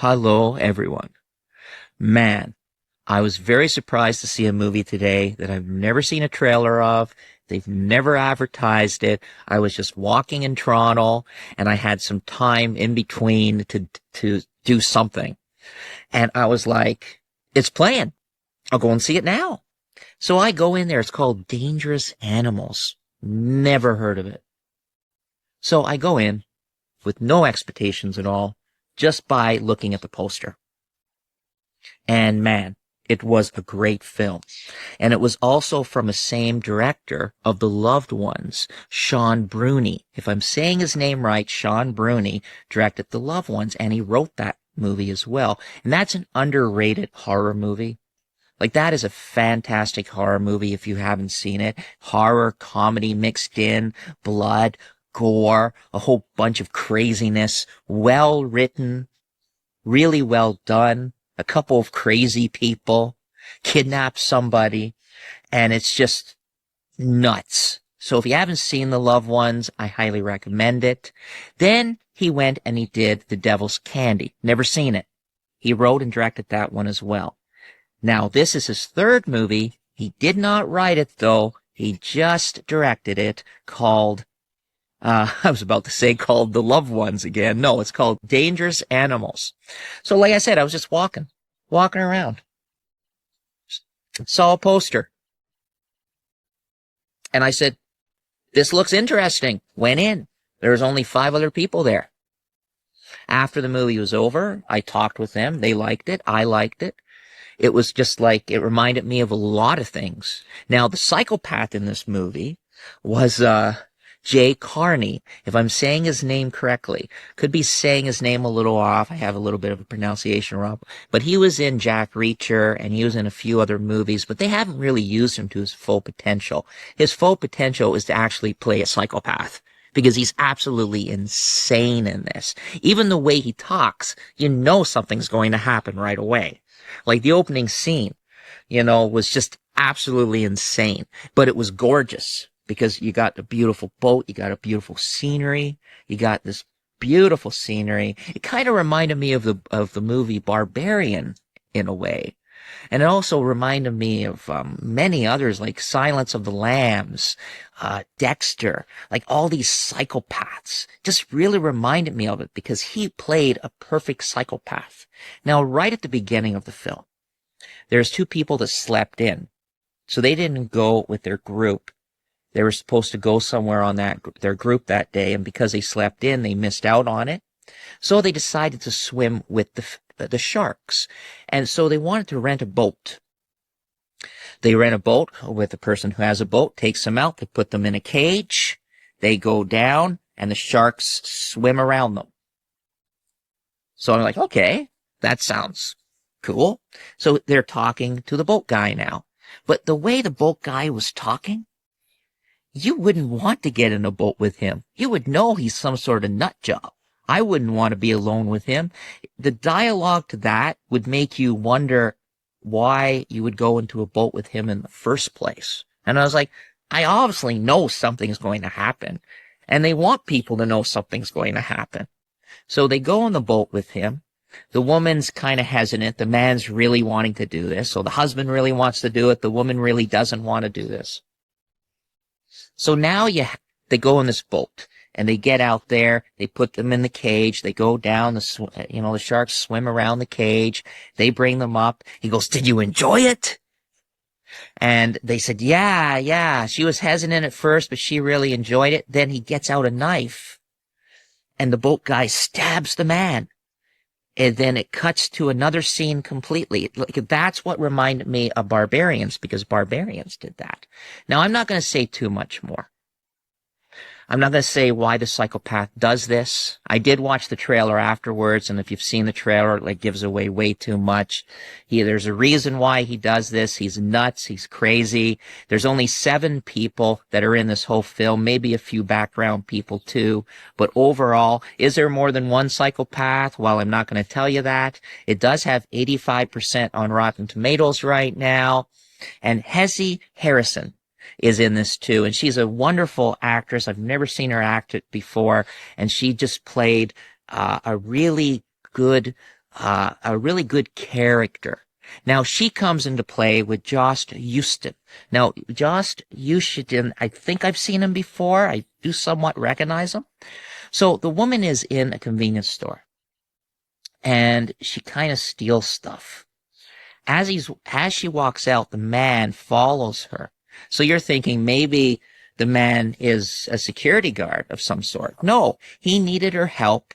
Hello, everyone. Man, I was very surprised to see a movie today that I've never seen a trailer of. They've never advertised it. I was just walking in Toronto and I had some time in between to do something. And I was like, it's playing. I'll go and see it now. So I go in there. It's called Dangerous Animals. Never heard of it. So I go in with no expectations at all, just by looking at the poster. And man, it was a great film. And it was also from the same director of The Loved Ones, Sean Bruni. If I'm saying his name right, Sean Bruni directed The Loved Ones, and he wrote that movie as well. And that's an underrated horror movie. Like, that is a fantastic horror movie if you haven't seen it. Horror, comedy mixed in, blood, gore, a whole bunch of craziness, well written, really well done. A couple of crazy people kidnap somebody, and it's just nuts. So if you haven't seen The Loved Ones, I highly recommend it. Then he went and he did The Devil's Candy. Never seen it. He wrote and directed that one as well. Now, this is his third movie. He did not write it, though. He just directed it, called I was about to say called The Loved Ones again. No, it's called Dangerous Animals. So like I said, I was just walking around. Saw a poster. And I said, this looks interesting. Went in. There was only 5 other people there. After the movie was over, I talked with them. They liked it. I liked it. It was just like, it reminded me of a lot of things. Now, the psychopath in this movie was, Jay Carney, if I'm saying his name correctly. Could be saying his name a little off. I have a little bit of a pronunciation wrong. But he was in Jack Reacher, and he was in a few other movies, but they haven't really used him to his full potential. His full potential is to actually play a psychopath, because he's absolutely insane in this. Even the way he talks, you know something's going to happen right away. Like the opening scene, was just absolutely insane. But it was gorgeous, because you got a beautiful boat, you got a beautiful scenery, you got this beautiful scenery. It kind of reminded me of the movie Barbarian in a way. And it also reminded me of many others, like Silence of the Lambs, Dexter, like all these psychopaths. Just really reminded me of it, because he played a perfect psychopath. Now, right at the beginning of the film, there's 2 people that slept in. So they didn't go with their group. They were supposed to go somewhere on their group that day, and because they slept in, they missed out on it. So they decided to swim with the sharks. And so they wanted to rent a boat. They rent a boat with a person who has a boat, takes them out, they put them in a cage, they go down, and the sharks swim around them. So I'm like, okay, that sounds cool. So they're talking to the boat guy now. But the way the boat guy was talking, you wouldn't want to get in a boat with him. You would know he's some sort of nut job. I wouldn't want to be alone with him. The dialogue to that would make you wonder why you would go into a boat with him in the first place. And I was like, I obviously know something's going to happen. And they want people to know something's going to happen. So they go on the boat with him. The woman's kind of hesitant. The man's really wanting to do this. So the husband really wants to do it. The woman really doesn't want to do this. So now they go on this boat, and they get out there, they put them in the cage, they go down, the sharks swim around the cage, they bring them up. He goes, did you enjoy it? And they said, yeah, she was hesitant at first, but she really enjoyed it. Then he gets out a knife, and the boat guy stabs the man. And then it cuts to another scene completely. That's what reminded me of Barbarians, because Barbarians did that. Now, I'm not going to say too much more. I'm not going to say why the psychopath does this. I did watch the trailer afterwards, and if you've seen the trailer, it gives away way too much. There's a reason why he does this. He's nuts. He's crazy. There's only 7 people that are in this whole film, maybe a few background people too. But overall, is there more than one psychopath? Well, I'm not going to tell you that. It does have 85% on Rotten Tomatoes right now. And Hesse Harrison is in this too, and she's a wonderful actress. I've never seen her act it before, and she just played a really good a really good character. Now she comes into play with Josh Houston. Now Josh Houston, I think I've seen him before. I do somewhat recognize him. So the woman is in a convenience store and she kind of steals stuff. As she walks out, the man follows her. So you're thinking maybe the man is a security guard of some sort. No, he needed her help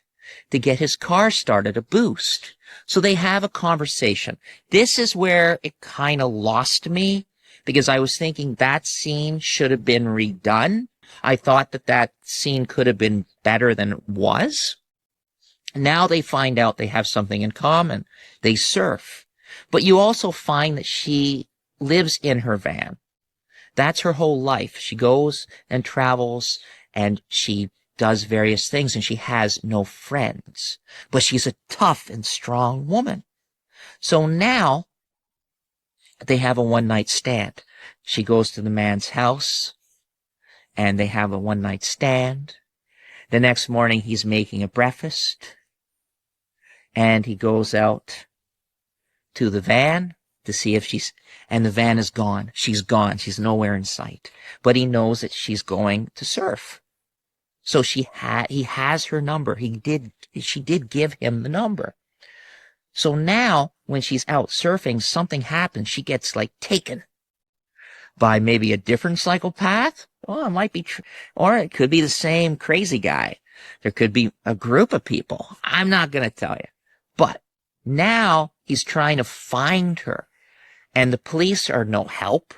to get his car started, a boost. So they have a conversation. This is where it kind of lost me because I was thinking that scene should have been redone. I thought that scene could have been better than it was. Now they find out they have something in common. They surf. But you also find that she lives in her van. That's her whole life. She goes and travels and she does various things and she has no friends. But she's a tough and strong woman. So now they have a one-night stand. She goes to the man's house and they have a one-night stand. The next morning he's making a breakfast and he goes out to the van to see if and the van is gone. She's gone. She's nowhere in sight. But he knows that she's going to surf. So he has her number. She did give him the number. So now when she's out surfing, something happens. She gets taken by maybe a different psychopath. Oh, it might be, or it could be the same crazy guy. There could be a group of people. I'm not going to tell you. But now he's trying to find her. And the police are no help.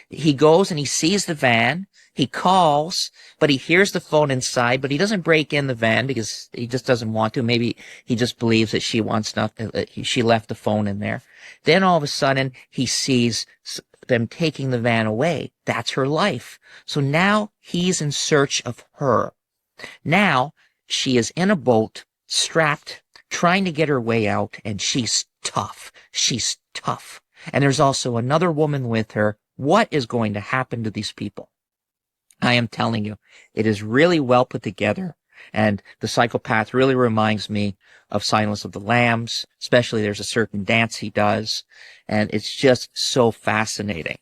He goes and he sees the van. He calls, but he hears the phone inside, but he doesn't break in the van because he just doesn't want to. Maybe he just believes that she wants nothing. She left the phone in there. Then all of a sudden he sees them taking the van away. That's her life. So now he's in search of her. Now she is in a boat, strapped, trying to get her way out, and she's tough. She's tough. And there's also another woman with her. What is going to happen to these people? I am telling you, it is really well put together. And the psychopath really reminds me of Silence of the Lambs. Especially there's a certain dance he does. And it's just so fascinating.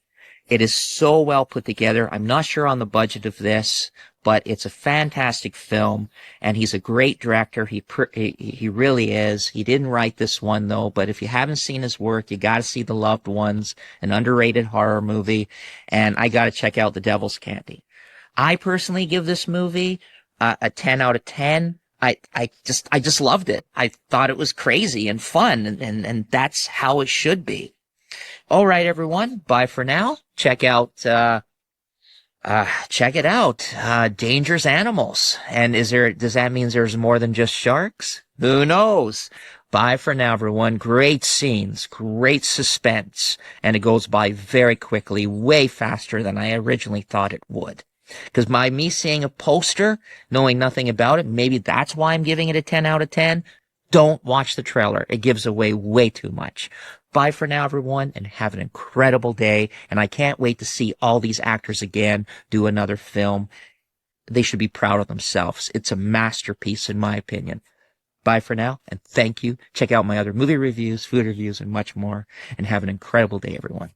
It is so well put together. I'm not sure on the budget of this, but it's a fantastic film. And he's a great director. He really is. He didn't write this one though, but if you haven't seen his work, you gotta see The Loved Ones, an underrated horror movie. And I gotta check out The Devil's Candy. I personally give this movie a 10 out of 10. I just loved it. I thought it was crazy and fun, and that's how it should be. All right, everyone. Bye for now. Check it out. Dangerous Animals. And does that mean there's more than just sharks? Who knows? Bye for now, everyone. Great scenes, great suspense, and it goes by very quickly, way faster than I originally thought it would. Because by me seeing a poster, knowing nothing about it, maybe that's why I'm giving it a 10 out of 10. Don't watch the trailer. It gives away way too much. Bye for now, everyone, and have an incredible day. And I can't wait to see all these actors again do another film. They should be proud of themselves. It's a masterpiece, in my opinion. Bye for now, and thank you. Check out my other movie reviews, food reviews, and much more. And have an incredible day, everyone.